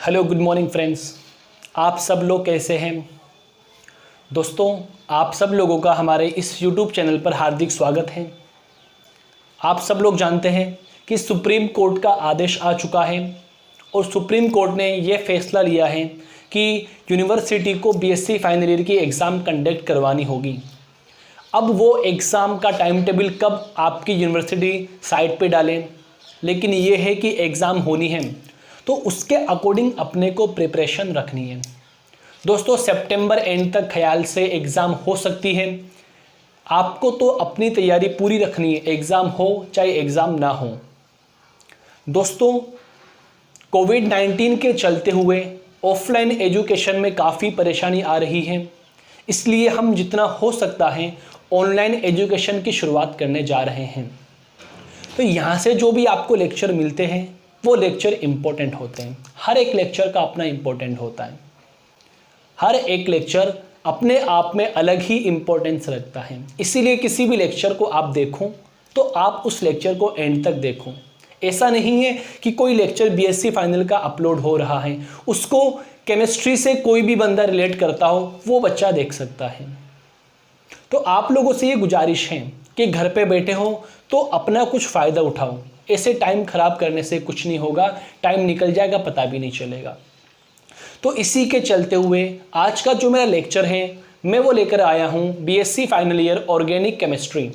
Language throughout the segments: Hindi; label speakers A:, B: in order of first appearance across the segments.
A: Hello good morning friends. आप सब लोग कैसे हैं दोस्तों? आप सब लोगों का हमारे इस यूट्यूब चैनल पर हार्दिक स्वागत है। आप सब लोग जानते हैं कि सुप्रीम कोर्ट का आदेश आ चुका है और सुप्रीम कोर्ट ने यह फैसला लिया है कि यूनिवर्सिटी को बीएससी फाइनल ईयर की एग्ज़ाम कंडक्ट करवानी होगी। अब वो एग्ज़ाम का टाइम टेबल कब आपकी यूनिवर्सिटी साइट पे डालें, लेकिन ये है कि एग्ज़ाम होनी है तो उसके अकॉर्डिंग अपने को प्रिपरेशन रखनी है। दोस्तों सितंबर एंड तक ख्याल से एग्ज़ाम हो सकती है। आपको तो अपनी तैयारी पूरी रखनी है, एग्ज़ाम हो चाहे एग्ज़ाम ना हो। दोस्तों कोविड-19 के चलते हुए ऑफलाइन एजुकेशन में काफ़ी परेशानी आ रही है, इसलिए हम जितना हो सकता है ऑनलाइन एजुकेशन की शुरुआत करने जा रहे हैं। तो यहाँ से जो भी आपको लेक्चर मिलते हैं वो लेक्चर इम्पोर्टेंट होते हैं। हर एक लेक्चर का अपना इम्पोर्टेंट होता है। हर एक लेक्चर अपने आप में अलग ही इम्पोर्टेंस रखता है। इसीलिए किसी भी लेक्चर को आप देखो तो आप उस लेक्चर को एंड तक देखो। ऐसा नहीं है कि कोई लेक्चर बीएससी फाइनल का अपलोड हो रहा है, उसको केमिस्ट्री से कोई भी बंदा रिलेट करता हो वो बच्चा देख सकता है। तो आप लोगों से ये गुजारिश है कि घर पे बैठे हो तो अपना कुछ फ़ायदा उठाओ। ऐसे टाइम ख़राब करने से कुछ नहीं होगा, टाइम निकल जाएगा पता भी नहीं चलेगा। तो इसी के चलते हुए आज का जो मेरा लेक्चर है मैं वो लेकर आया हूँ BSc final year organic chemistry.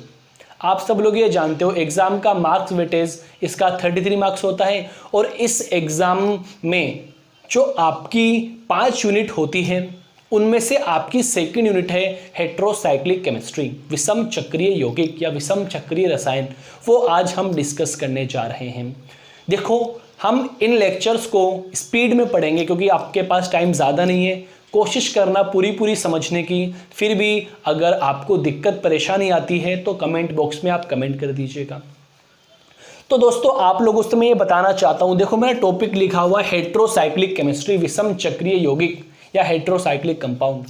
A: आप सब लोग ये जानते हो एग्ज़ाम का मार्क्स वेटेज इसका 33 मार्क्स होता है और इस एग्ज़ाम में जो आपकी 5 यूनिट होती है उनमें से आपकी सेकंड यूनिट है हेट्रोसाइक्लिक केमिस्ट्री, विषम चक्रीय यौगिक या विषम चक्रीय रसायन। वो आज हम डिस्कस करने जा रहे हैं। देखो हम इन लेक्चर्स को स्पीड में पढ़ेंगे क्योंकि आपके पास टाइम ज़्यादा नहीं है। कोशिश करना पूरी समझने की। फिर भी अगर आपको दिक्कत परेशानी आती है तो कमेंट बॉक्स में आप कमेंट कर दीजिएगा। तो दोस्तों आप लोगों से मैं ये बताना चाहता हूँ, देखो मेरा टॉपिक लिखा हुआ है हेट्रोसाइक्लिक केमिस्ट्री, विषम चक्रीय यौगिक या हेट्रोसाइक्लिक कंपाउंड।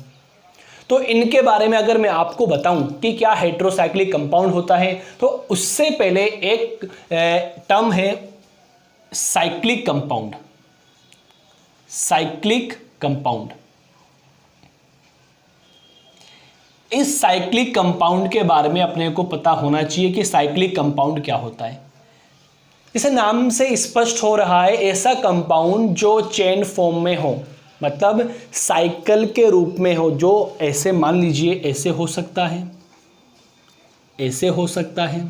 A: तो इनके बारे में अगर मैं आपको बताऊं कि क्या हेट्रोसाइक्लिक कंपाउंड होता है तो उससे पहले एक टर्म है साइक्लिक कंपाउंड। साइक्लिक कंपाउंड, इस साइक्लिक कंपाउंड के बारे में अपने को पता होना चाहिए कि साइक्लिक कंपाउंड क्या होता है। जैसे नाम से स्पष्ट हो रहा है, ऐसा कंपाउंड जो चेन फॉर्म में हो, मतलब साइकिल के रूप में हो, जो ऐसे मान लीजिए ऐसे हो सकता है, ऐसे हो सकता है,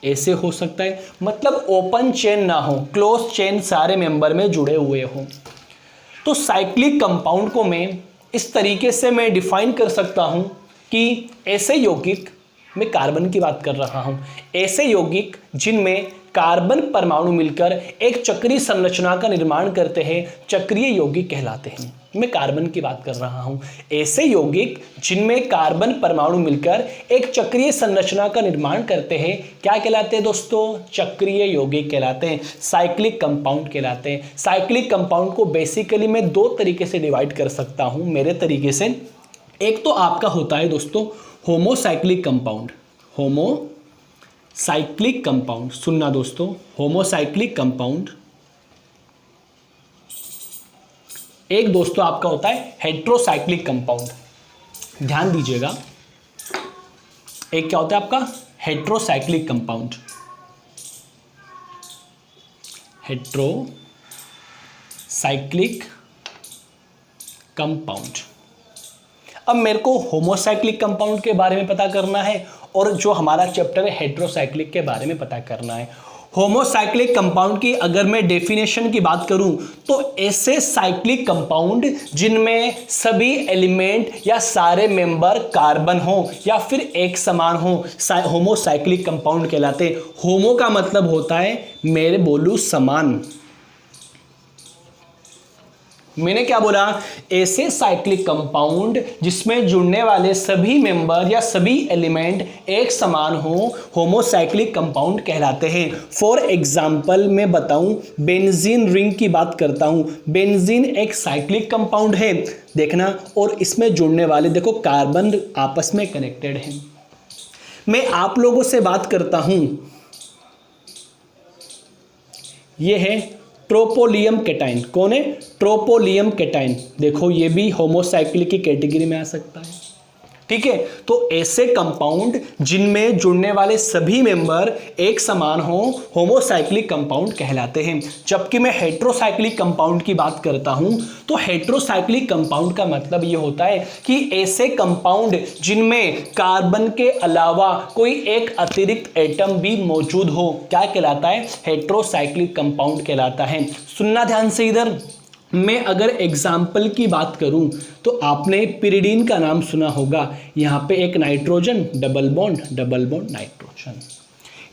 A: ऐसे हो सकता है, मतलब ओपन चेन ना हो, क्लोज चेन सारे मेंबर में जुड़े हुए हो। तो साइक्लिक कंपाउंड को मैं इस तरीके से मैं डिफाइन कर सकता हूं कि ऐसे यौगिक, मैं कार्बन की बात कर रहा हूं, ऐसे यौगिक जिनमें कार्बन परमाणु मिलकर एक चक्रीय संरचना का निर्माण करते हैं चक्रीय यौगिक कहलाते हैं। मैं कार्बन की बात कर रहा हूं। ऐसे यौगिक जिनमें कार्बन परमाणु मिलकर एक चक्रीय संरचना का निर्माण करते हैं क्या कहलाते हैं दोस्तों? चक्रीय यौगिक कहलाते हैं, साइक्लिक कंपाउंड कहलाते हैं। साइक्लिक कंपाउंड को बेसिकली मैं दो तरीके से डिवाइड कर सकता हूं मेरे तरीके से। एक तो आपका होता है दोस्तों होमोसाइक्लिक कंपाउंड। होमोसाइक्लिक कंपाउंड, सुनना दोस्तों, होमोसाइक्लिक कंपाउंड। एक दोस्तों आपका होता है हेट्रोसाइक्लिक कंपाउंड। ध्यान दीजिएगा, एक क्या होता है आपका हेट्रोसाइक्लिक कंपाउंड। Heterocyclic compound. अब मेरे को होमोसाइक्लिक कंपाउंड के बारे में पता करना है और जो हमारा चैप्टर है हेट्रोसाइक्लिक के बारे में पता करना है। होमोसाइक्लिक कंपाउंड की अगर मैं डेफिनेशन की बात करूं तो ऐसे साइक्लिक कंपाउंड जिनमें सभी एलिमेंट या सारे मेंबर कार्बन हो या फिर एक समान हो, होमोसाइक्लिक कंपाउंड कहलाते। होमो का मतलब होता है, मेरे बोलूं समान, मैंने क्या बोला, ऐसे साइक्लिक कंपाउंड जिसमें जुड़ने वाले सभी मेंबर या सभी एलिमेंट एक समान हो, होमोसाइक्लिक कंपाउंड कहलाते हैं। फॉर एग्जांपल मैं बताऊं, बेंजीन रिंग की बात करता हूं। बेंजीन एक साइक्लिक कंपाउंड है, देखना, और इसमें जुड़ने वाले देखो कार्बन आपस में कनेक्टेड हैं। मैं आप लोगों से बात करता हूं, यह है ट्रोपोलियम केटाइन। कौन है? ट्रोपोलियम केटाइन। देखो ये भी होमोसाइक्लिक की कैटेगरी में आ सकता है। ठीक है, तो ऐसे कंपाउंड जिनमें जुड़ने वाले सभी मेंबर एक समान हो होमोसाइक्लिक कंपाउंड कहलाते हैं। जबकि मैं हेट्रोसाइक्लिक कंपाउंड की बात करता हूं तो हेट्रोसाइक्लिक कंपाउंड का मतलब यह होता है कि ऐसे कंपाउंड जिनमें कार्बन के अलावा कोई एक अतिरिक्त एटम भी मौजूद हो, क्या कहलाता है? हेट्रोसाइक्लिक कंपाउंड कहलाता है। सुनना ध्यान से इधर, मैं अगर एग्जाम्पल की बात करूं तो आपने पिरिडीन का नाम सुना होगा। यहां पे एक नाइट्रोजन, डबल बॉन्ड नाइट्रोजन,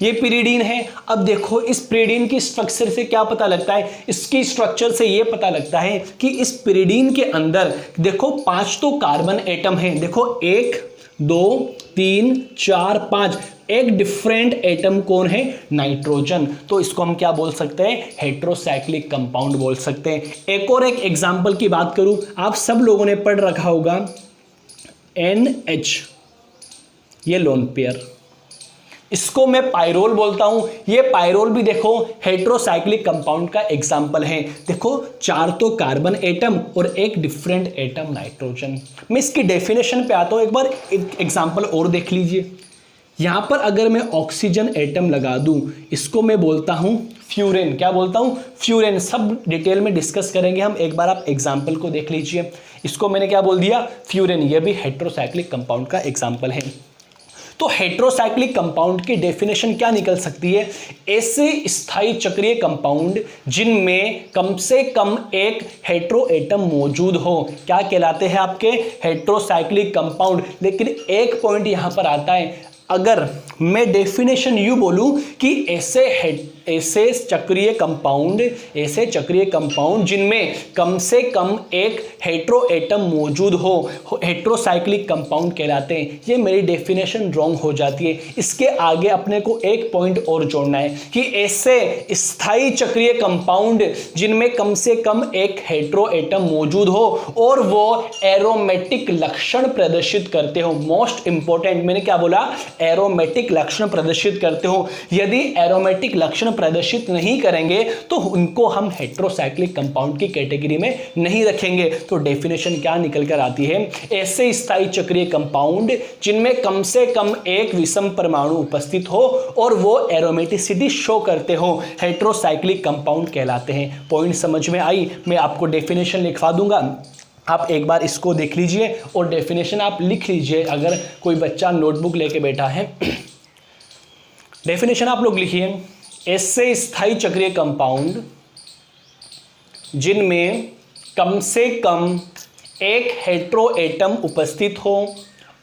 A: ये पिरिडीन है। अब देखो इस पिरिडीन की स्ट्रक्चर से क्या पता लगता है? इसकी स्ट्रक्चर से ये पता लगता है कि इस पिरिडीन के अंदर देखो 5 तो कार्बन एटम हैं। देखो 1 2 3 4 5, एक डिफरेंट एटम कौन है? नाइट्रोजन। तो इसको हम क्या बोल सकते हैं? हेट्रोसाइक्लिक कंपाउंड बोल सकते हैं। एक एग्जांपल की बात करूं, आप सब लोगों ने पढ़ रखा होगा NH, ये लोन पेयर, इसको मैं पायरोल बोलता हूं। ये पायरोल भी देखो हेट्रोसाइक्लिक कंपाउंड का एग्जांपल है। देखो 4 तो कार्बन एटम और एक डिफरेंट एटम नाइट्रोजन। मैं इसकी डेफिनेशन पे आता हूं, एक बार एक एग्जांपल और देख लीजिए। यहां पर अगर मैं ऑक्सीजन एटम लगा दूं, इसको मैं बोलता हूं फ्यूरेन। क्या बोलता हूं? फ्यूरेन। सब डिटेल में डिस्कस करेंगे हम, एक बार आप एग्जांपल को देख लीजिए। इसको मैंने क्या बोल दिया? फ्यूरेन। ये भी हेट्रोसाइक्लिक कंपाउंड का एग्जांपल है। तो हेट्रोसाइक्लिक कंपाउंड की डेफिनेशन क्या निकल सकती है? ऐसे स्थायी चक्रीय कंपाउंड जिनमें कम से कम एक हेट्रो एटम मौजूद हो, क्या कहलाते हैं आपके? Heterocyclic compound. लेकिन एक पॉइंट यहां पर आता है, अगर मैं डेफिनेशन यू बोलूं कि ऐसे चक्रीय कंपाउंड जिनमें कम से कम एक हेट्रो एटम मौजूद हो, हेट्रोसाइक्लिक कंपाउंड कहलाते हैं, ये मेरी डेफिनेशन रॉन्ग हो जाती है। इसके आगे अपने को एक पॉइंट और जोड़ना है कि ऐसे स्थायी चक्रीय कंपाउंड जिनमें कम से कम एक हेट्रो एटम मौजूद हो और वो एरोमेटिक लक्षण प्रदर्शित करते हो। मोस्ट इंपॉर्टेंट, मैंने क्या बोला? एरोमेटिक लक्षण प्रदर्शित करते हो। यदि एरोमेटिक लक्षण प्रदर्शित नहीं करेंगे तो उनको हम हेट्रोसाइक्लिक कंपाउंड की कैटेगरी में नहीं रखेंगे। तो डेफिनेशन क्या निकल कर आती है? ऐसे स्थायी चक्रीय कंपाउंड जिनमें कम से कम एक विषम परमाणु उपस्थित हो और वो एरोमेटिसिटी शो करते हो, हेट्रोसाइक्लिक कंपाउंड कहलाते हैं। पॉइंट समझ में आई? मैं आपको डेफिनेशन लिखवा दूंगा, आप एक बार इसको देख लीजिए और डेफिनेशन आप लिख लीजिए। अगर कोई बच्चा नोटबुक लेके बैठा है, डेफिनेशन आप लोग लिखिए। ऐसे स्थायी चक्रीय कंपाउंड जिनमें कम से कम एक हेट्रो एटम उपस्थित हो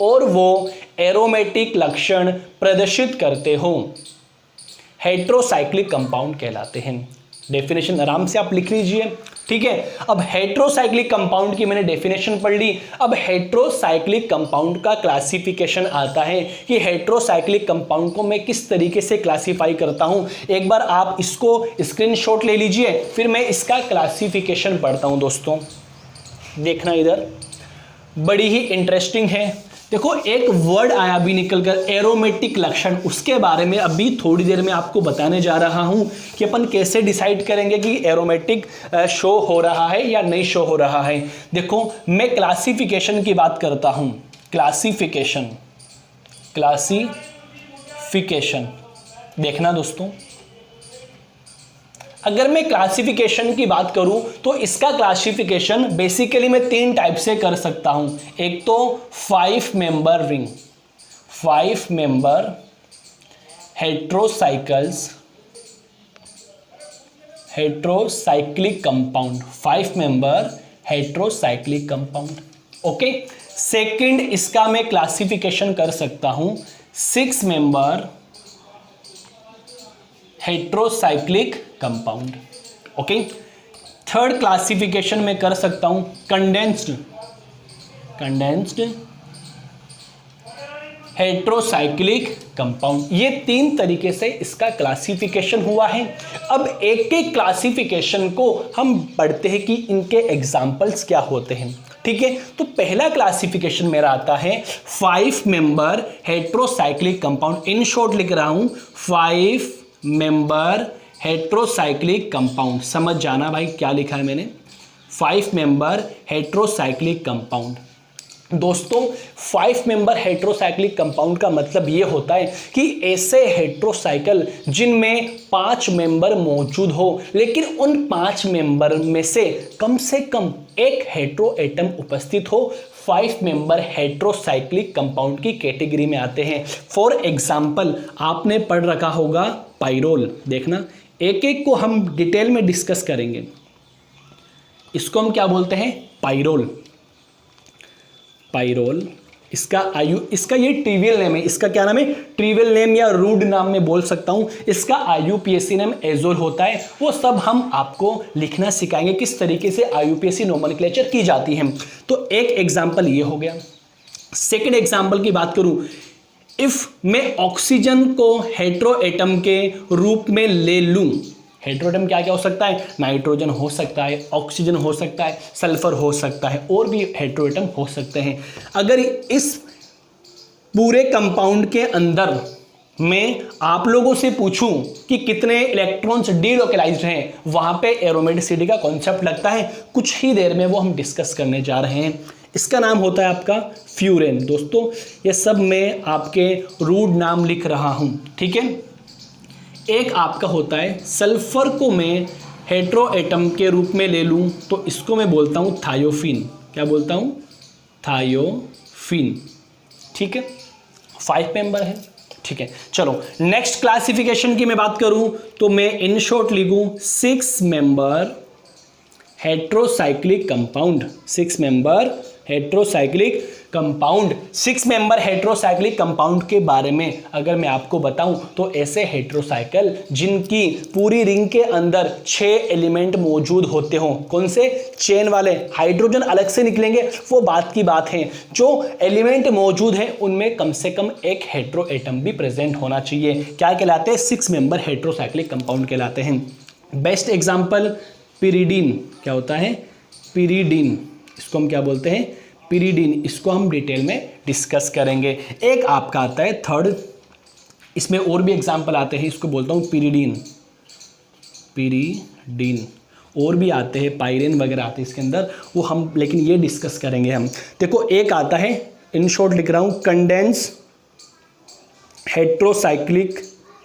A: और वो एरोमेटिक लक्षण प्रदर्शित करते हो, हेट्रोसाइक्लिक कंपाउंड कहलाते हैं। डेफिनेशन आराम से आप लिख लीजिए, ठीक है। अब हेट्रोसाइक्लिक कंपाउंड की मैंने डेफिनेशन पढ़ ली। अब हेट्रोसाइक्लिक कंपाउंड का क्लासिफिकेशन आता है कि हेट्रोसाइक्लिक कंपाउंड को मैं किस तरीके से क्लासिफाई करता हूं। एक बार आप इसको स्क्रीनशॉट ले लीजिए, फिर मैं इसका क्लासिफिकेशन पढ़ता हूं। दोस्तों देखना इधर, बड़ी ही इंटरेस्टिंग है। देखो एक वर्ड आया अभी निकलकर, एरोमेटिक लक्षण, उसके बारे में अभी थोड़ी देर में आपको बताने जा रहा हूं कि अपन कैसे डिसाइड करेंगे कि एरोमेटिक शो हो रहा है या नहीं शो हो रहा है। देखो मैं क्लासिफिकेशन की बात करता हूं। क्लासिफिकेशन देखना दोस्तों, अगर मैं क्लासिफिकेशन की बात करूं तो इसका क्लासिफिकेशन बेसिकली मैं 3 टाइप से कर सकता हूं। एक तो 5 member ring, 5 member heterocyclic compound, 5 member heterocyclic compound. Okay, second इसका मैं क्लासिफिकेशन कर सकता हूं 6 member heterocyclic compound. Okay, third classification में कर सकता हूं कंडेंस्ड हेट्रोसाइक्लिक कंपाउंड। ये 3 तरीके से इसका क्लासिफिकेशन हुआ है। अब एक एक क्लासिफिकेशन को हम पढ़ते हैं कि इनके एग्जाम्पल्स क्या होते हैं, ठीक है। तो पहला क्लासिफिकेशन मेरा आता है 5 member heterocyclic compound. In short लिख रहा हूं 5 मेंबर हेट्रोसाइक्लिक कंपाउंड। समझ जाना भाई क्या लिखा है मैंने, 5 मेंबर हेट्रोसाइक्लिक कंपाउंड। दोस्तों 5 मेंबर हेट्रोसाइक्लिक कंपाउंड का मतलब ये होता है कि ऐसे हेट्रोसाइकिल जिनमें 5 मेंबर मौजूद हो, लेकिन उन 5 मेंबर में से कम एक हेट्रो एटम उपस्थित हो, 5 मेंबर हेट्रोसाइक्लिक कंपाउंड की कैटेगरी में आते हैं। फॉर एग्जाम्पल आपने पढ़ रखा होगा पाइरोल, देखना एक एक को हम डिटेल में डिस्कस करेंगे। इसको हम क्या बोलते हैं, पाइरोल। पाइरोल इसका ये ट्रिवियल नेम है, इसका क्या नाम है, ट्रिवियल नेम या रूड नाम में बोल सकता हूं। इसका IUPAC नेम एजोल होता है। वो सब हम आपको लिखना सिखाएंगे, किस तरीके से IUPAC नोमेनक्लेचर की जाती है। तो एक एग्जांपल ये हो गया। सेकंड एग्जांपल की बात करूं, इफ मैं ऑक्सीजन को हेट्रो एटम के रूप में ले लूं, हेट्रोएटम क्या क्या हो सकता है, नाइट्रोजन हो सकता है, ऑक्सीजन हो सकता है, सल्फर हो सकता है, और भी हेट्रोएटम हो सकते हैं। अगर इस पूरे कंपाउंड के अंदर मैं आप लोगों से पूछूं कि कितने इलेक्ट्रॉन्स डीलोकलाइज्ड हैं, वहां पे एरोमेटिसिटी का कॉन्सेप्ट लगता है। कुछ ही देर में वो हम डिस्कस करने जा रहे हैं। इसका नाम होता है आपका फ्यूरेन। दोस्तों ये सब मैं आपके रूड नाम लिख रहा हूं, ठीक है। एक आपका होता है सल्फर को मैं हेट्रो एटम के रूप में ले लूं तो इसको मैं बोलता हूं थायोफिन। क्या बोलता हूं, थायोफिन, ठीक है। 5 मेंबर है, ठीक है। चलो नेक्स्ट क्लासिफिकेशन की मैं बात करूं तो मैं इन शॉर्ट लिखूं 6 member heterocyclic compound. 6 member heterocyclic compound. 6 member heterocyclic compound के बारे में अगर मैं आपको बताऊं तो ऐसे हेट्रोसाइकिल जिनकी पूरी रिंग के अंदर 6 एलिमेंट मौजूद होते हो। कौन से, चेन वाले। हाइड्रोजन अलग से निकलेंगे, वो बात की बात है। जो एलिमेंट मौजूद है उनमें कम से कम एक हेट्रो एटम भी प्रेजेंट होना चाहिए। क्या कहलाते हैं, 6 मेंबर हेट्रोसाइक्लिक कंपाउंड कहलाते हैं। Best example pyridine. क्या होता है, पिरिडीन। इसको हम क्या बोलते हैं, पिरिडीन। इसको हम डिटेल में डिस्कस करेंगे। एक आपका आता है थर्ड, इसमें और भी एग्जाम्पल आते हैं, इसको बोलता हूँ पिरिडीन। पिरिडीन और भी आते हैं, पायरेन वगैरह आते हैं इसके अंदर, वो हम लेकिन ये डिस्कस करेंगे हम। देखो एक आता है, इन शॉर्ट लिख रहा हूँ, condense heterocyclic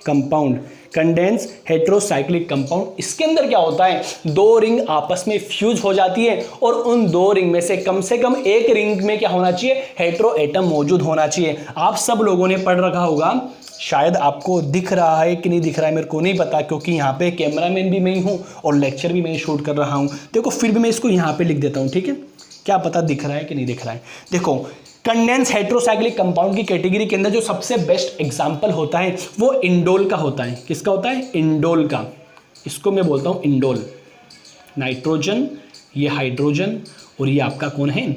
A: compound. Condense heterocyclic compound. इसके अंदर क्या होता है, 2 रिंग आपस में फ्यूज हो जाती है और उन 2 रिंग में से कम एक रिंग में क्या होना चाहिए, हेट्रो एटम मौजूद होना चाहिए। आप सब लोगों ने पढ़ रखा होगा, शायद आपको दिख रहा है कि नहीं दिख रहा है मेरे को नहीं पता, क्योंकि यहाँ पे कैमरामैन भी मैं ही हूँ और लेक्चर भी मैं ही शूट कर रहा हूँ। देखो फिर भी मैं इसको यहाँ पे लिख देता हूँ, ठीक है, क्या पता दिख रहा है कि नहीं दिख रहा है। देखो कंडेंस हेट्रोसाइक्लिक कंपाउंड की कैटेगरी के अंदर जो सबसे बेस्ट एग्जांपल होता है वो इंडोल का होता है। किसका होता है, इंडोल का। इसको मैं बोलता हूँ इंडोल। नाइट्रोजन, ये हाइड्रोजन, और ये आपका कौन है,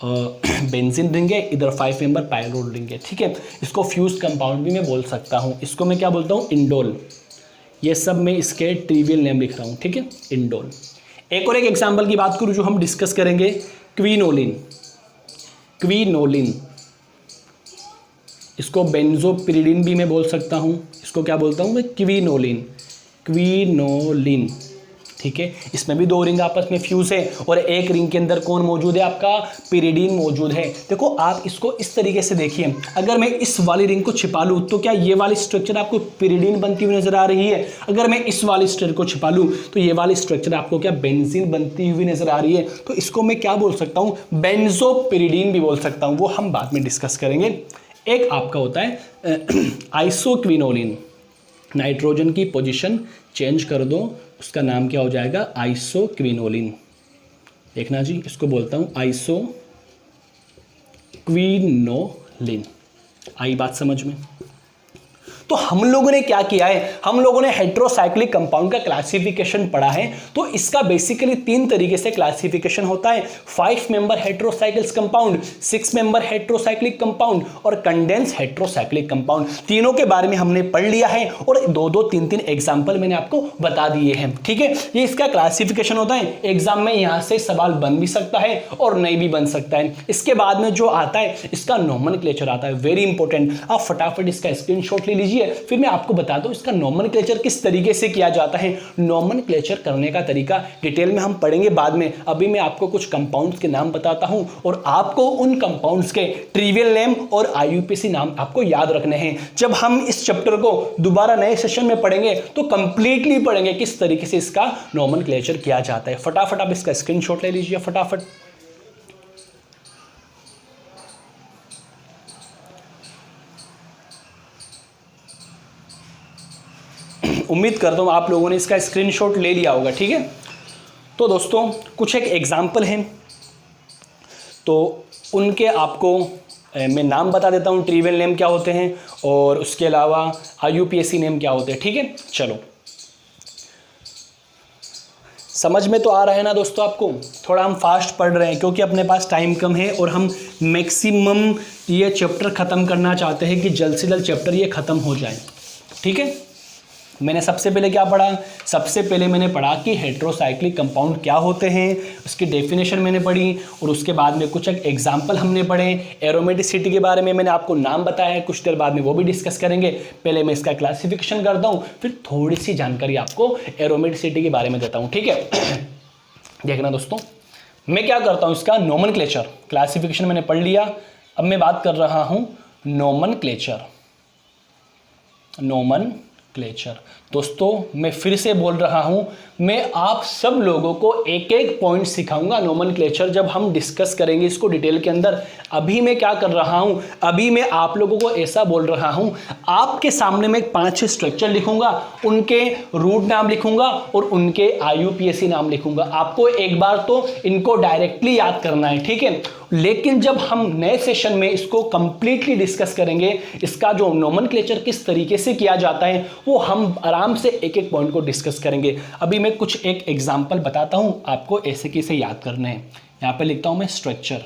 A: बेंजीन रिंग है, इधर 5 मेंबर पायरोल रिंग है, ठीक है। इसको फ्यूज कंपाउंड भी मैं बोल सकता हूँ। इसको मैं क्या बोलता हूँ, इंडोल। ये सब मैं इसके ट्रिवियल नेम लिख रहा हूँ, ठीक है, इंडोल। एक और एक एग्जाम्पल की बात करूँ जो हम डिस्कस करेंगे, क्विनोलिन। क्विनोलिन, इसको बेंजोपिरिडिन भी मैं बोल सकता हूँ। इसको क्या बोलता हूँ मैं, क्विनोलिन। क्विनोलिन, ठीक है। इसमें भी 2 रिंग आपस में फ्यूज है और एक रिंग के अंदर कौन मौजूद है, आपका पिरिडीन मौजूद है। देखो आप इसको इस तरीके से देखिए, अगर मैं इस वाली रिंग को छिपा लूँ तो क्या ये वाली स्ट्रक्चर आपको पिरिडीन बनती हुई नजर आ रही है। अगर मैं इस वाली स्ट्रक्चर को छिपा लूँ तो ये वाली स्ट्रक्चर आपको क्या बेंजीन बनती हुई नजर आ रही है। तो इसको मैं क्या बोल सकता हूँ, बेंजोपिरिडीन भी बोल सकता हूँ, वो हम बाद में डिस्कस करेंगे। एक आपका होता है आइसोक्विनोलिन। नाइट्रोजन की पोजीशन चेंज कर दो, उसका नाम क्या हो जाएगा, आइसोक्विनोलिन। देखना जी, इसको बोलता हूं आइसोक्विनोलिन। आई बात समझ में। तो हम लोगों ने क्या किया है, हम लोगों ने हेट्रोसाइक्लिक कंपाउंड का क्लासिफिकेशन पढ़ा है। तो इसका बेसिकली 3 तरीके से क्लासिफिकेशन होता है, 5 member heterocyclic compound, 6 member heterocyclic compound और कंडेंस हेट्रोसाइक्लिक कंपाउंड। तीनों के बारे में हमने पढ़ लिया है और 2-2, 3-3 एग्जाम्पल मैंने आपको बता दिए हैं, ठीक है। ये इसका क्लासिफिकेशन होता है। एग्जाम में यहां से सवाल बन भी सकता है और नहीं भी बन सकता है। इसके बाद में जो आता है इसका नोमेनक्लेचर आता है, वेरी इंपॉर्टेंट। आप फटाफट इसका स्क्रीनशॉट ले लीजिए है। फिर मैं आपको बताता हूँ इसका नोमेनक्लेचर किस तरीके से किया जाता है। नोमेनक्लेचर करने का तरीका डिटेल में हम पढ़ेंगे बाद में। अभी मैं आपको कुछ कंपाउंड्स के नाम बताता हूं और आपको उन कंपाउंड्स के ट्रिवियल नेम और आईयूपीएसी नाम आपको याद रखने हैं। जब हम इस चैप्टर को दोबारा नए सेशन में पढ़ेंगे तो कंप्लीटली पढ़ेंगे किस तरीके से इसका नोमेनक्लेचर किया जाता है। फटाफट आप इसका स्क्रीनशॉट ले लीजिए फटाफट। उम्मीद करता हूं आप लोगों ने इसका स्क्रीनशॉट ले लिया होगा, ठीक है। तो दोस्तों कुछ एक एग्जाम्पल हैं, तो उनके आपको मैं नाम बता देता हूं, ट्रिवियल नेम क्या होते हैं और उसके अलावा आईयूपीएसी नेम क्या होते हैं, ठीक है। चलो समझ में तो आ रहा है ना दोस्तों आपको। थोड़ा हम फास्ट पढ़ रहे हैं क्योंकि अपने पास टाइम कम है और हम मैक्सिमम ये चैप्टर ख़त्म करना चाहते हैं कि जल्द से जल्द चैप्टर ये ख़त्म हो जाए, ठीक है। मैंने सबसे पहले क्या पढ़ा, सबसे पहले मैंने पढ़ा कि हेट्रोसाइक्लिक कंपाउंड क्या होते हैं, उसकी डेफिनेशन मैंने पढ़ी और उसके बाद में कुछ एक एग्जाम्पल हमने पढ़े। एरोमेटिसिटी के बारे में मैंने आपको नाम बताया है, कुछ देर बाद में वो भी डिस्कस करेंगे। पहले मैं इसका क्लासिफिकेशन करता हूँ, फिर थोड़ी सी जानकारी आपको एरोमेटिसिटी के बारे में देता हूँ, ठीक है। देखना दोस्तों, मैं क्या करता हूँ, इसका नोमेनक्लेचर, क्लासिफिकेशन मैंने पढ़ लिया, अब मैं बात कर रहा हूँ नोमेनक्लेचर। नोमेनक्लेचर दोस्तों मैं फिर से बोल रहा हूं, मैं आप सब लोगों को एक एक पॉइंट सिखाऊंगा नोमेनक्लेचर जब हम डिस्कस करेंगे इसको डिटेल के अंदर। अभी मैं क्या कर रहा हूं, अभी मैं आप लोगों को ऐसा बोल रहा हूं, आपके सामने मैं 5-6 स्ट्रक्चर लिखूंगा, उनके रूट नाम लिखूंगा और उनके आईयूपीएसी नाम लिखूंगा। आपको एक बार तो इनको डायरेक्टली याद करना है, ठीक है। लेकिन जब हम नए सेशन में इसको कंप्लीटली डिस्कस करेंगे, इसका जो नोमेनक्लेचर किस तरीके से किया जाता है वो हम आराम से एक एक पॉइंट को डिस्कस करेंगे। अभी मैं कुछ एक एग्जांपल बताता हूं, आपको ऐसे कैसे याद करने हैं। यहां पे लिखता हूं मैं स्ट्रक्चर,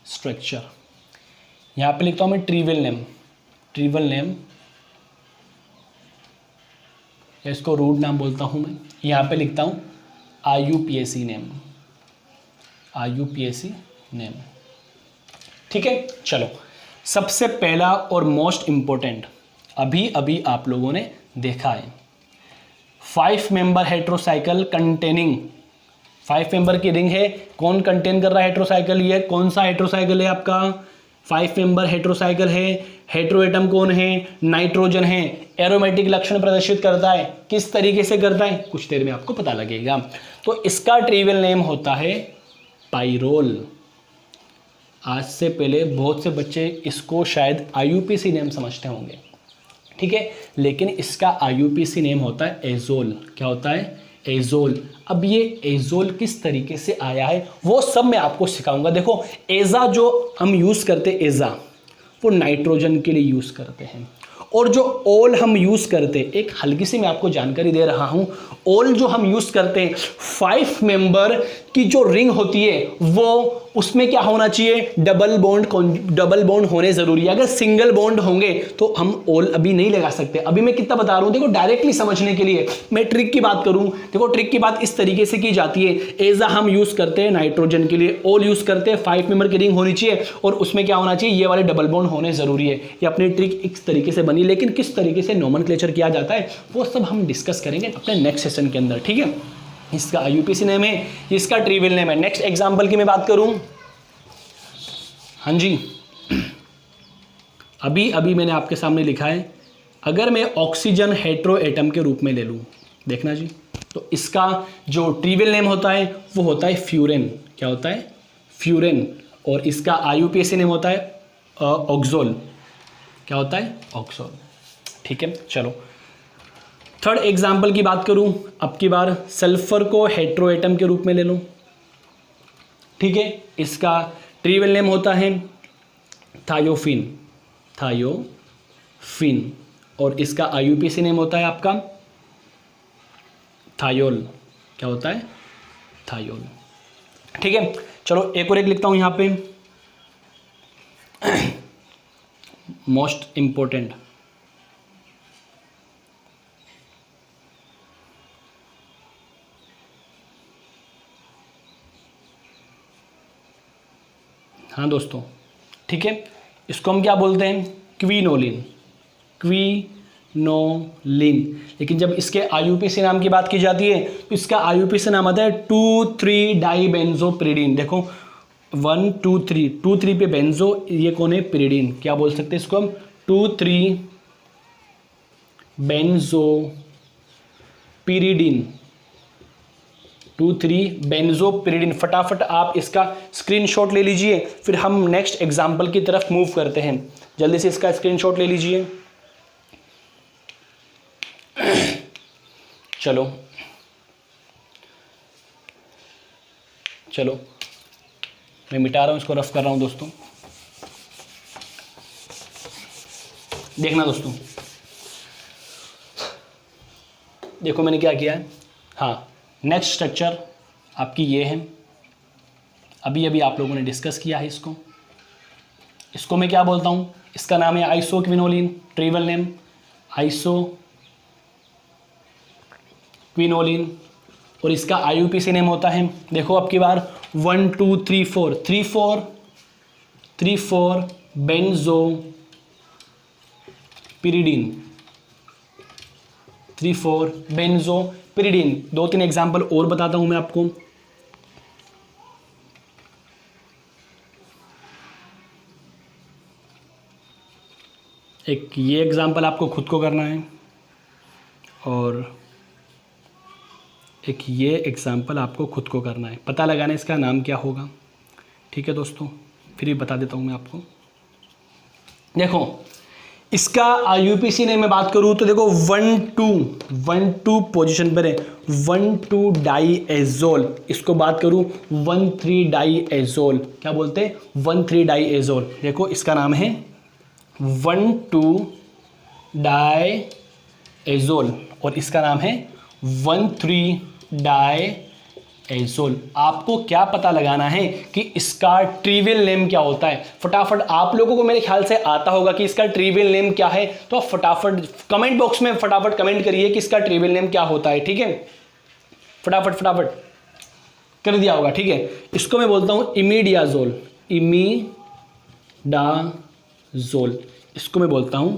A: स्ट्रक्चर। यहां पे लिखता हूं मैं ट्रिवियल नेम, ट्रिवियल नेम, इसको रूट नाम बोलता हूं मैं। यहां पे लिखता हूं आईयूपीएसी नेम, आईयूपीएसी नेम, ठीक है। चलो सबसे पहला और मोस्ट इंपॉर्टेंट अभी अभी आप लोगों ने देखा है, 5 मेंबर हेट्रोसाइकिल कंटेनिंग, 5 मेंबर की रिंग है, कौन कंटेन कर रहा है हेट्रोसाइकिल, ये कौन सा हेट्रोसाइकिल है आपका, 5 मेंबर हेट्रोसाइकिल है। हेट्रोएटम कौन है, नाइट्रोजन है। एरोमेटिक लक्षण प्रदर्शित करता है, किस तरीके से करता है कुछ देर में आपको पता लगेगा। तो इसका ट्रिवियल नेम होता है पाइरोल। आज से पहले बहुत से बच्चे इसको शायद आईयूपीएसी नेम समझते होंगे, ठीक है, लेकिन इसका आईयूपीएसी नेम होता है एजोल। क्या होता है, एजोल। अब ये एजोल किस तरीके से आया है वो सब मैं आपको सिखाऊंगा। देखो एजा जो हम यूज करते हैं, एजा वो नाइट्रोजन के लिए यूज करते हैं, और जो ओल हम यूज करते हैं, एक हल्की सी मैं आपको जानकारी दे रहा हूं, ओल जो हम यूज करते हैं 5 मेंबर की जो रिंग होती है वो उसमें क्या होना चाहिए, डबल बॉन्ड होने जरूरी है। अगर सिंगल बॉन्ड होंगे तो हम ओल अभी नहीं लगा सकते। अभी मैं कितना बता रहा हूं, देखो डायरेक्टली समझने के लिए मैं ट्रिक की बात करूं, देखो ट्रिक की बात इस तरीके से की जाती है। एजा हम यूज करते हैं नाइट्रोजन के लिए, ओल यूज करते हैं 5 मेंबर की रिंग होनी चाहिए और उसमें क्या होना चाहिए, ये वाले डबल बॉन्ड होने जरूरी है। ये अपनी ट्रिक इस तरीके से बनी, लेकिन किस तरीके से नोमेनक्लेचर किया जाता है वो सब हम डिस्कस करेंगे अपने नेक्स्ट सेशन के अंदर, ठीक है। इसका आईयूपीएसी नेम है, इसका ट्रिवियल नेम है। नेक्स्ट एग्जांपल की मैं बात करूं, हाँ जी, अभी अभी मैंने आपके सामने लिखा है, अगर मैं ऑक्सीजन हेट्रोएटम के रूप में ले लूं, देखना जी, तो इसका जो ट्रिवियल नेम होता है वो होता है फ्यूरेन। क्या होता है, फ्यूरेन। और इसका आईयूपीएसी नेम होता है ऑक्सोल। क्या होता है, ऑक्सोल, ठीक है। चलो थर्ड एग्जाम्पल की बात करूं, अब की बार सल्फर को हेट्रोएटम के रूप में ले लूं, ठीक है। इसका ट्रिवियल नेम होता है थायोफिन, थायोफिन, और इसका आईयूपीएसी नेम होता है आपका थायोल। क्या होता है, थायोल, ठीक है। चलो एक और एक लिखता हूं यहां पे, मोस्ट इंपॉर्टेंट, हाँ दोस्तों, ठीक है। इसको हम क्या बोलते हैं, क्विनोलिन, क्विनोलिन। लेकिन जब इसके आईयूपीएसी नाम की बात की जाती है तो इसका आईयूपीएसी नाम आता है 2,3 डाइबेंजोपिरिडीन। देखो 1 2 3, 2 3 पे बेंजो, ये कौन है, पिरिडीन। क्या बोल सकते हैं इसको हम, 2,3 बेंजोपिरिडीन, 2,3 बेंजोपिरिडीन। फटाफट आप इसका स्क्रीनशॉट ले लीजिए, फिर हम नेक्स्ट एग्जाम्पल की तरफ मूव करते हैं। जल्दी से इसका स्क्रीनशॉट ले लीजिए। चलो चलो मैं मिटा रहा हूं, इसको रफ कर रहा हूं दोस्तों। देखना दोस्तों, देखो मैंने क्या किया है। हाँ, नेक्स्ट स्ट्रक्चर आपकी ये है, अभी अभी आप लोगों ने डिस्कस किया है इसको। इसको मैं क्या बोलता हूँ, इसका नाम है आइसोक्विनोलिन, ट्रिवल नेम आइसोक्विनोलिन, और इसका आईयूपीएसी नेम होता है, देखो अब की बार 1 2 3 4, 3 4 बेंजोपिरिडीन, 3 4 बेंजोपिरिडीन। 2-3 एग्जाम्पल और बताता हूं मैं आपको। एक ये एग्जाम्पल आपको खुद को करना है, और एक ये एग्जाम्पल आपको खुद को करना है। पता लगाना है इसका नाम क्या होगा। ठीक है दोस्तों, फिर बता देता हूँ मैं आपको। देखो इसका आईयूपीएसी ने मैं बात करूँ तो देखो 1 2 पोजीशन पर है, 1 2 डाईएजोल। इसको बात करूँ 1 3 डाईएजोल, क्या बोलते हैं, 1 3 डाईएजोल। देखो इसका नाम है 1 2 डाईएजोल, और इसका नाम है 1 3 डाईएजोल। आपको क्या पता लगाना है कि इसका ट्रिवियल नेम क्या होता है। फटाफट आप लोगों को मेरे ख्याल से आता होगा कि इसका ट्रिवियल नेम क्या है, तो आप फटाफट कमेंट बॉक्स में फटाफट कमेंट करिए कि इसका ट्रिवियल नेम क्या होता है। ठीक है, फटाफट कर दिया होगा। ठीक है, इसको मैं बोलता हूं इमीडाजोल, इमीडाजोल। इसको मैं बोलता हूं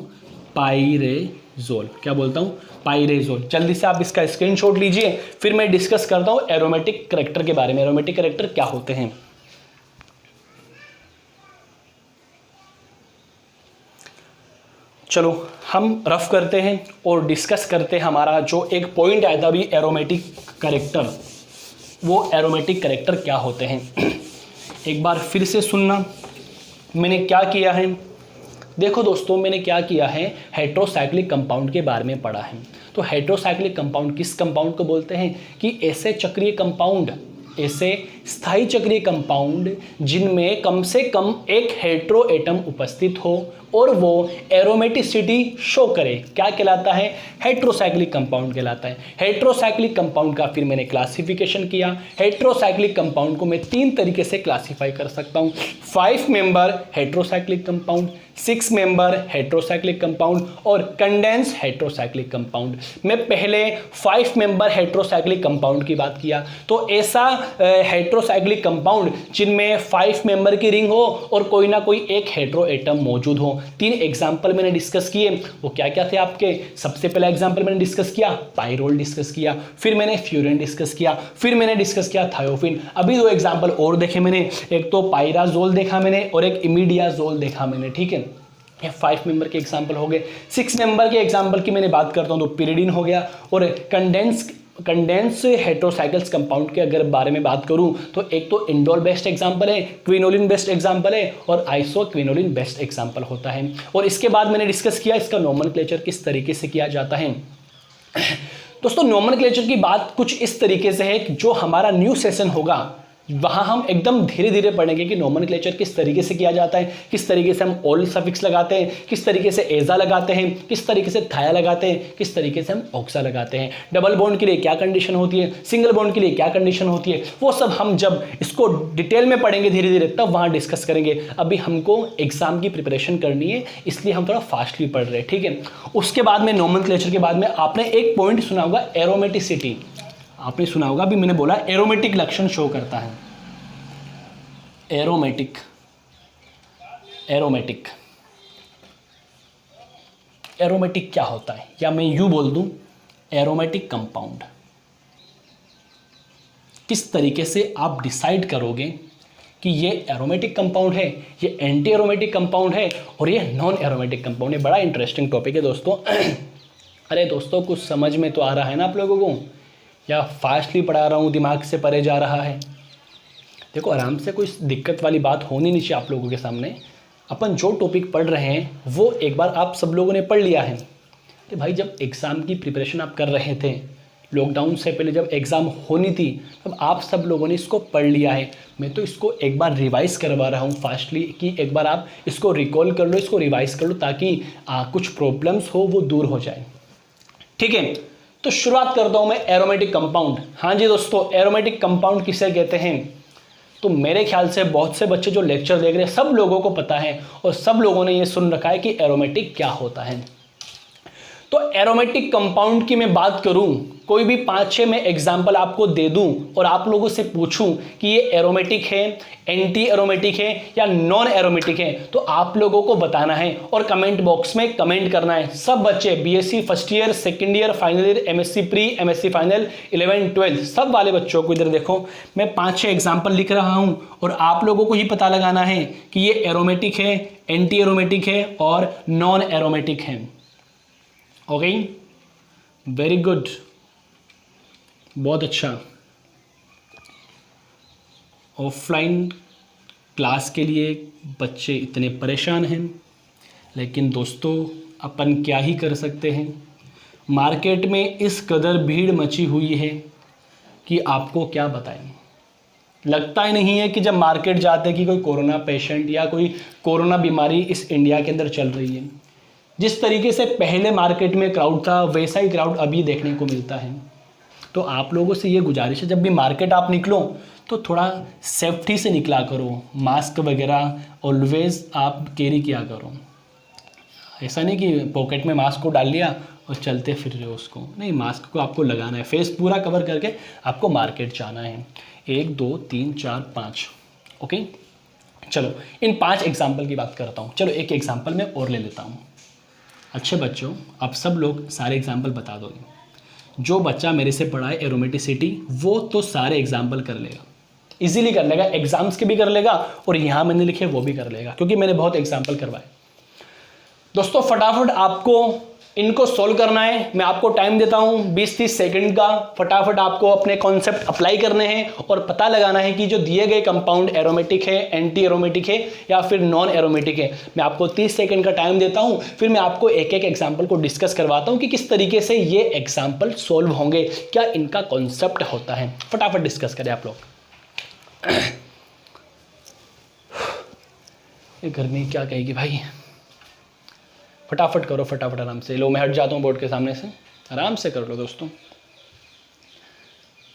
A: पाइरेजोल। क्या बोलता हूं, पाइरेजोल। जल्दी से आप इसका स्क्रीनशॉट लीजिए, फिर मैं डिस्कस करता हूं एरोमेटिक करैक्टर के बारे में। एरोमेटिक करैक्टर क्या होते हैं। चलो हम रफ करते हैं और डिस्कस करते हैं हमारा जो एक पॉइंट आया था अभी, एरोमेटिक करैक्टर। वो एरोमेटिक करैक्टर क्या होते हैं, एक बार फिर से सुनना। मैंने क्या किया है, देखो दोस्तों मैंने क्या किया है, हेट्रोसाइक्लिक कंपाउंड के बारे में पढ़ा है। तो हेट्रोसाइक्लिक कंपाउंड किस कंपाउंड को बोलते हैं, कि ऐसे चक्रीय कंपाउंड, ऐसे स्थायी चक्रीय कंपाउंड जिनमें कम से कम एक हेट्रो एटम उपस्थित हो और वो एरोमेटिसिटी शो करे, क्या कहलाता है, हेट्रोसाइक्लिक कंपाउंड कहलाता है। हेट्रोसाइक्लिक कंपाउंड का फिर मैंने क्लासिफिकेशन किया। हेट्रोसाइक्लिक कंपाउंड को मैं 3 तरीके से क्लासिफाई कर सकता हूँ। 5 member heterocyclic compound, 6 member heterocyclic compound और कंडेंस हेट्रोसाइक्लिक कंपाउंड। मैं पहले 5 मेंबर हेट्रोसाइक्लिक कंपाउंड की बात किया, तो ऐसा हेट्रोसाइक्लिक कंपाउंड जिनमें 5 मेंबर की रिंग हो और कोई ना कोई एक हेट्रो एटम मौजूद हो। 3 एग्जाम्पल मैंने डिस्कस किए, वो क्या क्या थे आपके। सबसे पहला एग्जाम्पल मैंने डिस्कस किया, पाइरोल डिस्कस किया, फिर मैंने फ्यूरिन डिस्कस किया, फिर मैंने डिस्कस किया थायोफिन। अभी 2 एग्जाम्पल और देखे मैंने, एक तो पाइराजोल देखा मैंने और एक इमीडियाजोल देखा मैंने। ठीक है, ये 5 मेंबर के एग्जाम्पल हो गए। 6 मेंबर के एग्जाम्पल की मैंने बात करता हूं तो पिरिडीन हो गया, और कंडेंस हेट्रोसाइक्ल्स कंपाउंड के अगर बारे में बात करूं तो एक तो इंडोल बेस्ट एग्जांपल है, क्विनोलिन बेस्ट एग्जांपल है, और आइसोक्विनोलिन बेस्ट एग्जांपल होता है। और इसके बाद मैंने डिस्कस किया इसका नोमेनक्लेचर किस तरीके से किया जाता है। दोस्तों नोमेनक्लेचर की बात कुछ इस तरीके से है कि जो हमारा न्यू सेशन होगा वहाँ हम एकदम धीरे धीरे पढ़ेंगे कि नोमेनक्लेचर किस तरीके से किया जाता है, किस तरीके से हम ओल सफिक्स लगाते हैं, किस तरीके से एजा लगाते हैं, किस तरीके से थाया लगाते हैं, किस तरीके से हम ऑक्सा लगाते हैं, डबल बॉन्ड के लिए क्या कंडीशन होती है, सिंगल बॉन्ड के लिए क्या कंडीशन होती है, वो सब हम जब इसको डिटेल में पढ़ेंगे धीरे धीरे तब वहाँ डिस्कस करेंगे। अभी हमको एग्जाम की प्रिपरेशन करनी है इसलिए हम थोड़ा फास्टली पढ़ रहे हैं। ठीक है, उसके बाद में नोमेनक्लेचर के बाद में आपने एक पॉइंट सुना होगा एरोमेटिसिटी। आपने सुना होगा, अभी मैंने बोला एरोमेटिक लक्षण शो करता है। एरोमेटिक एरोमेटिक क्या होता है, या मैं यूं बोल दूं एरोमेटिक कंपाउंड। किस तरीके से आप डिसाइड करोगे कि ये एरोमेटिक कंपाउंड है, ये एंटी एरोमेटिक कंपाउंड है और ये नॉन एरोमेटिक कंपाउंड है। बड़ा इंटरेस्टिंग टॉपिक है दोस्तों। अरे दोस्तों कुछ समझ में तो आ रहा है ना आप लोगों को, या फास्टली पढ़ा रहा हूँ, दिमाग से परे जा रहा है? देखो आराम से, कोई दिक्कत वाली बात होनी नहीं चाहिए आप लोगों के सामने। अपन जो टॉपिक पढ़ रहे हैं वो एक बार आप सब लोगों ने पढ़ लिया है। तो भाई जब एग्ज़ाम की प्रिपरेशन आप कर रहे थे, लॉकडाउन से पहले जब एग्ज़ाम होनी थी, तब आप सब लोगों ने इसको पढ़ लिया है। मैं तो इसको एक बार रिवाइज करवा रहा हूँ फास्टली, कि एक बार आप इसको रिकॉल कर लो, इसको रिवाइज कर लो, ताकि कुछ प्रॉब्लम्स हो वो दूर हो जाए। ठीक है, तो शुरुआत करता हूँ मैं एरोमेटिक कंपाउंड। हाँ जी दोस्तों, एरोमेटिक कंपाउंड किसे कहते हैं? तो मेरे ख्याल से बहुत से बच्चे जो लेक्चर देख रहे हैं सब लोगों को पता है और सब लोगों ने ये सुन रखा है कि एरोमेटिक क्या होता है। तो एरोमेटिक कंपाउंड की मैं बात करूं, कोई भी 5-6 मैं एग्जाम्पल आपको दे दूं और आप लोगों से पूछूं कि ये एरोमेटिक है, एंटी एरोमेटिक है या नॉन एरोमेटिक है, तो आप लोगों को बताना है और कमेंट बॉक्स में कमेंट करना है। सब बच्चे BSc first year, second year, final year, MSc pre, MSc final, 11, 12 सब वाले बच्चों को इधर देखो, मैं 5-6 एग्जाम्पल लिख रहा हूं और आप लोगों को ही पता लगाना है कि ये एरोमेटिक है, एंटी एरोमेटिक है और नॉन एरोमेटिक है। ओके, वेरी गुड, बहुत अच्छा। ऑफलाइन क्लास के लिए बच्चे इतने परेशान हैं, लेकिन दोस्तों अपन क्या ही कर सकते हैं। मार्केट में इस कदर भीड़ मची हुई है कि आपको क्या बताएं। लगता ही नहीं है कि जब मार्केट जाते कि कोई कोरोना पेशेंट या कोई कोरोना बीमारी इस इंडिया के अंदर चल रही है। जिस तरीके से पहले मार्केट में क्राउड था, वैसा ही क्राउड अभी देखने को मिलता है। तो आप लोगों से ये गुजारिश है, जब भी मार्केट आप निकलो तो थोड़ा सेफ्टी से निकला करो, मास्क वगैरह ऑलवेज आप कैरी किया करो। ऐसा नहीं कि पॉकेट में मास्क को डाल लिया और चलते फिर रहे हो उसको, नहीं, मास्क को आपको लगाना है, फेस पूरा कवर करके आपको मार्केट जाना है। 1 2 3 4 5। ओके, चलो इन 5 एग्जाम्पल की बात करता हूँ। चलो एक एग्जाम्पल मैं और ले लेता हूँ। अच्छे बच्चों, आप सब लोग सारे एग्जाम्पल बता दोगे। जो बच्चा मेरे से पढ़ा है एरोमेटिसिटी, वो तो सारे एग्जाम्पल कर लेगा, इजीली कर लेगा, एग्जाम्स के भी कर लेगा और यहाँ मैंने लिखे वो भी कर लेगा, क्योंकि मैंने बहुत एग्जाम्पल करवाए। दोस्तों फटाफट आपको इनको सोल्व करना है। मैं आपको टाइम देता हूं 20-30 सेकंड का। फटाफट आपको अपने कॉन्सेप्ट अप्लाई करने हैं और पता लगाना है कि जो दिए गए कंपाउंड एरोमेटिक है, एंटी एरोमेटिक है या फिर नॉन एरोमेटिक है। मैं आपको 30 सेकंड का टाइम देता हूं, फिर मैं आपको एक एक एग्जाम्पल को डिस्कस करवाता हूं कि किस तरीके से ये एग्जाम्पल सोल्व होंगे, क्या इनका कॉन्सेप्ट होता है। फटाफट डिस्कस करें आप लोग। ये गर्मी क्या कहेगी भाई, फटाफट करो, फटाफट आराम से। लो मैं हट जाता हूँ बोर्ड के सामने से, आराम से कर लो दोस्तों।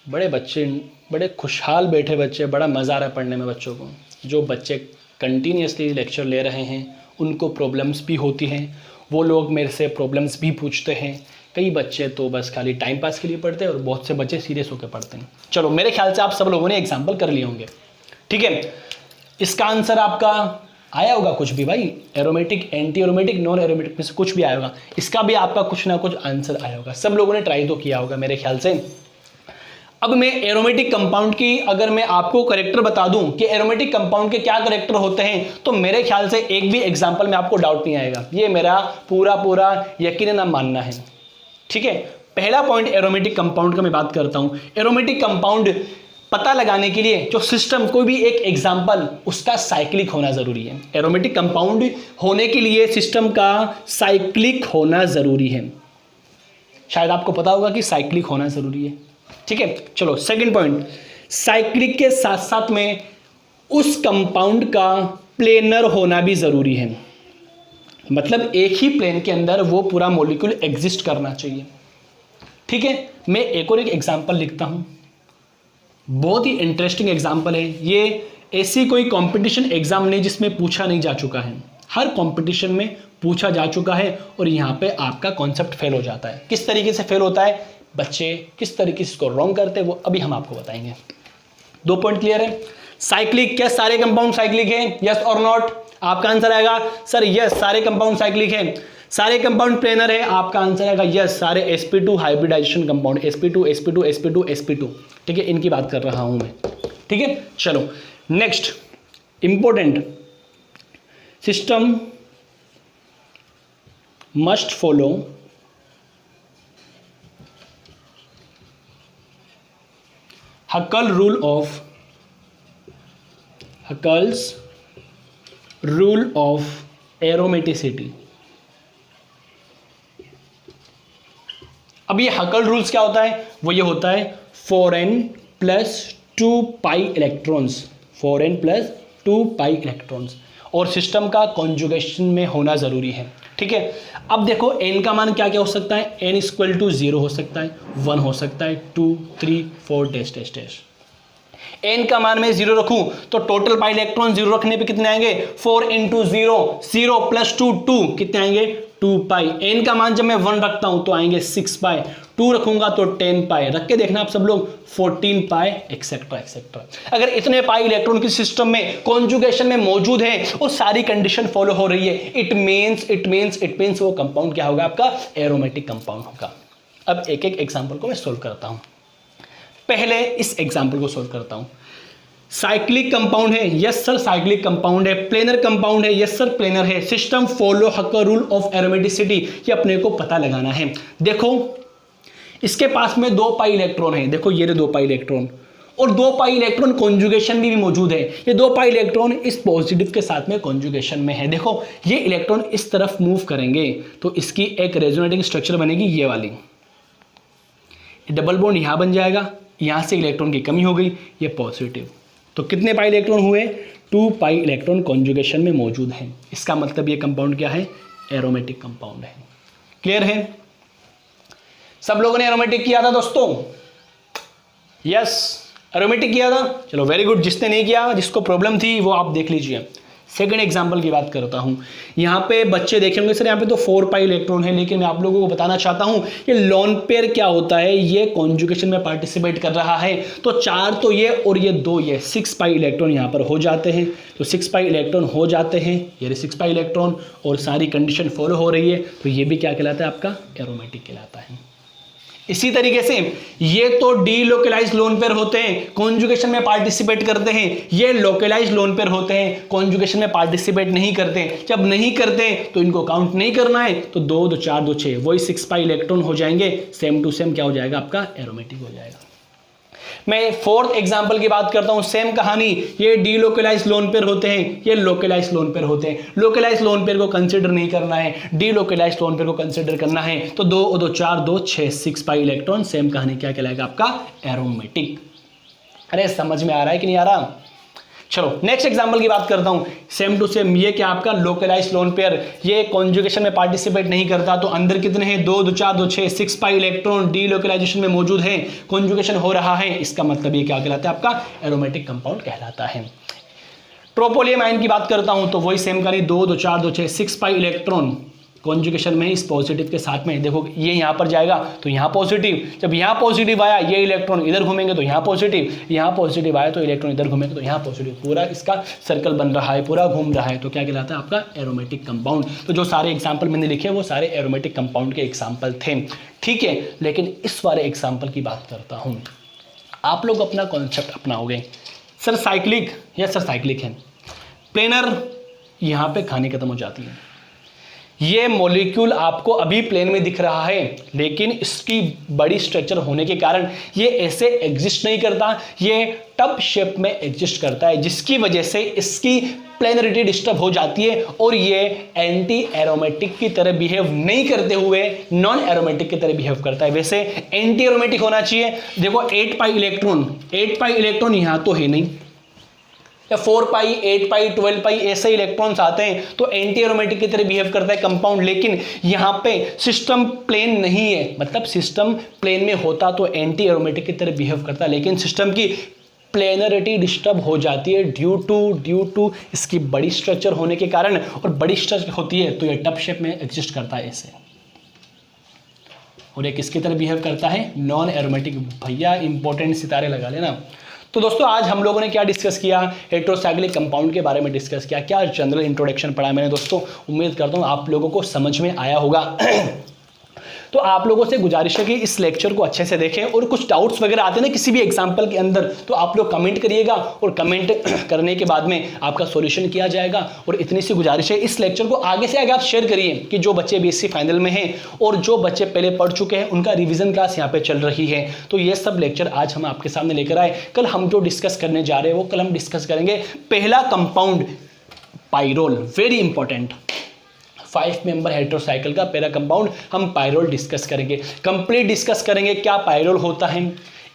A: बड़े बच्चे, बड़े खुशहाल बैठे बच्चे, बड़ा मज़ा आ रहा है पढ़ने में बच्चों को। जो बच्चे कंटिन्यूसली लेक्चर ले रहे हैं उनको प्रॉब्लम्स भी होती हैं, वो लोग मेरे से प्रॉब्लम्स भी पूछते हैं। कई बच्चे तो बस खाली टाइम पास के लिए पढ़ते हैं और बहुत से बच्चे सीरियस होकर पढ़ते हैं। चलो मेरे ख्याल से आप सब लोगों ने एग्जाम्पल कर लिए होंगे, ठीक है। इसका आंसर आपका आया होगा कुछ भी भाई, aromatic, anti aromatic, non aromatic में से कुछ भी आया होगा। इसका भी आपका कुछ ना कुछ आंसर आया होगा, सब लोगों ने ट्राई तो किया होगा मेरे ख्याल से। अब मैं एरोमेटिक कंपाउंड की अगर मैं आपको करेक्टर बता दूं कि एरोमेटिक कंपाउंड के क्या करेक्टर होते हैं, तो मेरे ख्याल से एक भी एग्जाम्पल में आपको डाउट नहीं आएगा। ये मेरा पूरा यकीनन मानना है, ठीक है। पहला पॉइंट एरोमेटिक कंपाउंड का मैं बात करता हूं। एरोमेटिक कंपाउंड पता लगाने के लिए जो सिस्टम, कोई भी एक एग्जाम्पल, उसका साइक्लिक होना जरूरी है। एरोमेटिक कंपाउंड होने के लिए सिस्टम का साइक्लिक होना जरूरी है। शायद आपको पता होगा कि साइक्लिक होना जरूरी है, ठीक है। चलो सेकंड पॉइंट, साइक्लिक के साथ साथ में उस कंपाउंड का प्लेनर होना भी जरूरी है। मतलब एक ही प्लेन के अंदर वो पूरा मॉलिक्यूल एग्जिस्ट करना चाहिए, ठीक है। मैं एक और एक एग्जाम्पल लिखता हूं, बहुत ही इंटरेस्टिंग एग्जाम्पल है ये। ऐसी कोई कंपटीशन एग्जाम नहीं जिसमें पूछा नहीं जा चुका है, हर कंपटीशन में पूछा जा चुका है और यहाँ पे आपका कॉन्सेप्ट फेल हो जाता है। किस तरीके से फेल होता है, बच्चे किस तरीके से इसको रॉन्ग करते हैं वो अभी हम आपको बताएंगे। 2 पॉइंट क्लियर है। साइक्लिक, क्या सारे कंपाउंड साइक्लिक है, यस और नॉट? आपका आंसर आएगा सर यस, सारे कंपाउंड साइक्लिक है। सारे कंपाउंड प्लेनर है, आपका आंसर आएगा यस, सारे sp2 hybridisation compound, sp2 sp2 sp2 sp2, ठीक है, इनकी बात कर रहा हूं मैं, ठीक है। चलो next important, system must follow Huckel's rule of aromaticity। अब ये हकल रूल्स क्या होता है, वो ये होता है 4n + 2 pi electrons, 4n + 2 pi electrons, और सिस्टम का कॉन्जुगेशन में होना जरूरी है, ठीक है। अब देखो n का मान क्या क्या हो सकता है, n = 0 हो सकता है, 1 हो सकता है, 2 3 4 डैश डैश डैश। n का मान मैं 0 रखूं तो टोटल पाई इलेक्ट्रॉन 0 रखने पे कितने आएंगे, 4 × 0, 0 + 2 2, कितने आएंगे 2 पाई। n का मान जब मैं 1 रखता हूं तो आएंगे 6 पाई, 2 रखूंगा तो 10 पाई, रख के देखना आप सब लोग 14 पाई, एक्सेट्रा एक्सेट्रा। अगर इतने पाई इलेक्ट्रॉन की सिस्टम में कॉन्जुगेशन में मौजूद है और सारी कंडीशन फॉलो हो रही है, इट मींस वो कंपाउंड क्या होगा, आपका एरोमेटिक कंपाउंड होगा। अब एक एक एग्जांपल को मैं सोल्व करता हूं। पहले इस एग्जांपल को सोल्व करता हूं। साइक्लिक कंपाउंड है, यस सर साइक्लिक कंपाउंड है। प्लेनर कंपाउंड है, यस सर प्लेनर है। System follow Huckel rule of aromaticity, ये अपने को पता लगाना है। देखो इसके पास में 2 पाई इलेक्ट्रॉन है, देखो ये 2 पाई इलेक्ट्रॉन, और 2 पाई इलेक्ट्रॉन कॉन्जुगेशन भी मौजूद है। ये 2 पाई इलेक्ट्रॉन इस पॉजिटिव के साथ में कॉन्जुगेशन में है। देखो ये इलेक्ट्रॉन इस तरफ मूव करेंगे तो इसकी एक रेजोनेटिंग स्ट्रक्चर बनेगी, ये वाली, डबल बॉन्ड यहां बन जाएगा, यहां से इलेक्ट्रॉन की कमी हो गई, ये पॉजिटिव। तो कितने पाई इलेक्ट्रॉन हुए, 2 पाई इलेक्ट्रॉन कॉन्जुगेशन में मौजूद हैं। इसका मतलब ये कंपाउंड क्या है, एरोमेटिक कंपाउंड है। क्लियर है, सब लोगों ने एरोमेटिक किया था दोस्तों, यस एरोमेटिक किया था, चलो वेरी गुड। जिसने नहीं किया, जिसको प्रॉब्लम थी, वो आप देख लीजिए। सेकंड एग्जांपल की बात करता हूं। यहाँ पे बच्चे देखे होंगे सर यहाँ पे तो 4 पाई इलेक्ट्रॉन है, लेकिन मैं आप लोगों को बताना चाहता हूं ये लोन पेयर क्या होता है, ये कॉन्जुगेशन में पार्टिसिपेट कर रहा है। तो 4 तो ये और ये 2 ये 6 पाई इलेक्ट्रॉन यहाँ पर हो जाते हैं। तो 6 पाई इलेक्ट्रॉन हो जाते हैं, ये 6 पाई इलेक्ट्रॉन, और सारी कंडीशन फॉलो हो रही है, तो ये भी क्या कहलाता है, आपका एरोमेटिक कहलाता है। इसी तरीके से ये तो डीलोकलाइज्ड लोन पेयर होते हैं, कॉन्जुगेशन में पार्टिसिपेट करते हैं। ये लोकलाइज्ड लोन पेयर होते हैं, कॉन्जुगेशन में पार्टिसिपेट नहीं करते। जब नहीं करते तो इनको काउंट नहीं करना है, तो 2 2 4 2 6 वही 6 पाई इलेक्ट्रॉन हो जाएंगे, सेम टू सेम क्या हो जाएगा, आपका एरोमेटिक हो जाएगा। मैं फोर्थ एग्जांपल की बात करता हूं, सेम कहानी। ये डीलोकलाइज्ड लोन पेयर होते हैं, ये लोकलाइज्ड लोन पेयर होते हैं। लोकलाइज्ड लोन पेयर को कंसीडर नहीं करना है, डीलोकलाइज्ड लोन पेयर को कंसीडर करना है। तो 2 2 4 2 6 6 पाई इलेक्ट्रॉन, सेम कहानी क्या कहलाएगा, आपका एरोमेटिक। अरे समझ में आ रहा है कि नहीं आ रहा। चलो नेक्स्ट एग्जांपल की बात करता हूं, सेम टू सेम। ये क्या आपका लोकलाइज्ड लोन पेयर, ये कॉन्जुगेशन में पार्टिसिपेट नहीं करता। तो अंदर कितने हैं, 2 2 4 2 6 6 पाई इलेक्ट्रॉन डीलोकलाइजेशन में मौजूद है, कॉन्जुगेशन हो रहा है। इसका मतलब ये क्या कहलाता है, आपका एरोमेटिक कंपाउंड कहलाता है। ट्रोपोलियम आयन की बात करता हूं तो वही सेम कहानी, 2 2 4 2 6 6 पाई इलेक्ट्रॉन कॉन्जुगेशन में इस पॉजिटिव के साथ में। देखो ये यहां पर जाएगा तो यहां पॉजिटिव, जब यहां पॉजिटिव आया ये इलेक्ट्रॉन इधर घूमेंगे तो यहां पॉजिटिव, यहां पॉजिटिव आया तो इलेक्ट्रॉन इधर घूमेंगे तो यहां पॉजिटिव। पूरा इसका सर्कल बन रहा है, पूरा घूम रहा है, तो क्या कहलाता है, आपका एरोमेटिक कंपाउंड। तो जो सारे एग्जाम्पल मैंने लिखे वो सारे एरोमेटिक कंपाउंड के एग्जाम्पल थे, ठीक है। लेकिन इस वाले एग्जाम्पल की बात करता हूं, आप लोग अपना कॉन्सेप्ट अपनाओगे। Sir cyclic, yes sir cyclic है। प्लेनर यहां पे कहानी खत्म हो जाती है। ये मॉलिक्यूल आपको अभी प्लेन में दिख रहा है, लेकिन इसकी बड़ी स्ट्रक्चर होने के कारण ये ऐसे एग्जिस्ट नहीं करता, ये टब शेप में एग्जिस्ट करता है, जिसकी वजह से इसकी प्लेनरिटी डिस्टर्ब हो जाती है और ये एंटी एरोमेटिक की तरह बिहेव नहीं करते हुए नॉन एरोमेटिक की तरह बिहेव करता है। वैसे एंटी एरोमेटिक होना चाहिए। देखो 8 पाई इलेक्ट्रॉन यहां तो है नहीं, या 4 पाई 8 पाई 12 पाई ऐसे इलेक्ट्रॉन्स आते हैं तो एंटी एरोमेटिक की तरह बिहेव करता है कंपाउंड। लेकिन यहां पे सिस्टम प्लेन नहीं है, मतलब सिस्टम प्लेन में होता तो एंटी एरोमेटिक की तरह बिहेव करता, लेकिन सिस्टम की प्लेनरिटी डिस्टर्ब हो जाती है ड्यू टू इसकी बड़ी स्ट्रक्चर होने के कारण। और बड़ी स्ट्रक्चर होती है तो ये टब शेप में एग्जिस्ट करता है ऐसे, और ये किसकी तरह बिहेव करता है, नॉन एरोमेटिक। भैया इंपॉर्टेंट सितारे लगा लेना। तो दोस्तों आज हम लोगों ने क्या डिस्कस किया, हेटेरोसाइक्लिक कंपाउंड के बारे में डिस्कस किया। क्या जनरल इंट्रोडक्शन पढ़ा मैंने दोस्तों, उम्मीद करता हूँ आप लोगों को समझ में आया होगा। तो आप लोगों से गुजारिश है कि इस लेक्चर को अच्छे से देखें और कुछ डाउट्स वगैरह आते हैं ना किसी भी एग्जाम्पल के अंदर, तो आप लोग कमेंट करिएगा और कमेंट करने के बाद में आपका सॉल्यूशन किया जाएगा। और इतनी सी गुजारिश है, इस लेक्चर को आगे से आगे आप शेयर करिए कि जो बच्चे बीएससी फाइनल में हैं और जो बच्चे पहले पढ़ चुके हैं उनका रिविजन क्लास यहाँ पे चल रही है। तो ये सब लेक्चर आज हम आपके सामने लेकर आए। कल हम जो डिस्कस करने जा रहे हैं वो कल हम डिस्कस करेंगे पहला compound pyrrole, very important. 5 member heterocycle का पहला कंपाउंड हम पाइरोल डिस्कस करेंगे। कंप्लीट डिस्कस करेंगे क्या पाइरोल होता है,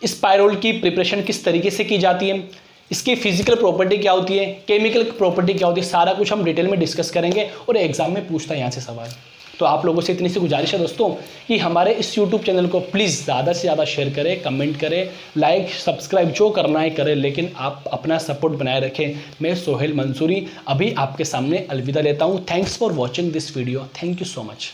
A: इस पाइरोल की प्रिपरेशन किस तरीके से की जाती है, इसकी फिजिकल प्रॉपर्टी क्या होती है, केमिकल प्रॉपर्टी क्या होती है, सारा कुछ हम डिटेल में डिस्कस करेंगे और एग्जाम में पूछता है यहाँ से सवाल। तो आप लोगों से इतनी सी गुजारिश है दोस्तों कि हमारे इस YouTube चैनल को प्लीज़ ज़्यादा से ज़्यादा शेयर करें, कमेंट करें, लाइक सब्सक्राइब जो करना है करें, लेकिन आप अपना सपोर्ट बनाए रखें। मैं सोहेल मंसूरी अभी आपके सामने अलविदा लेता हूँ। Thanks for watching this video, thank you so much.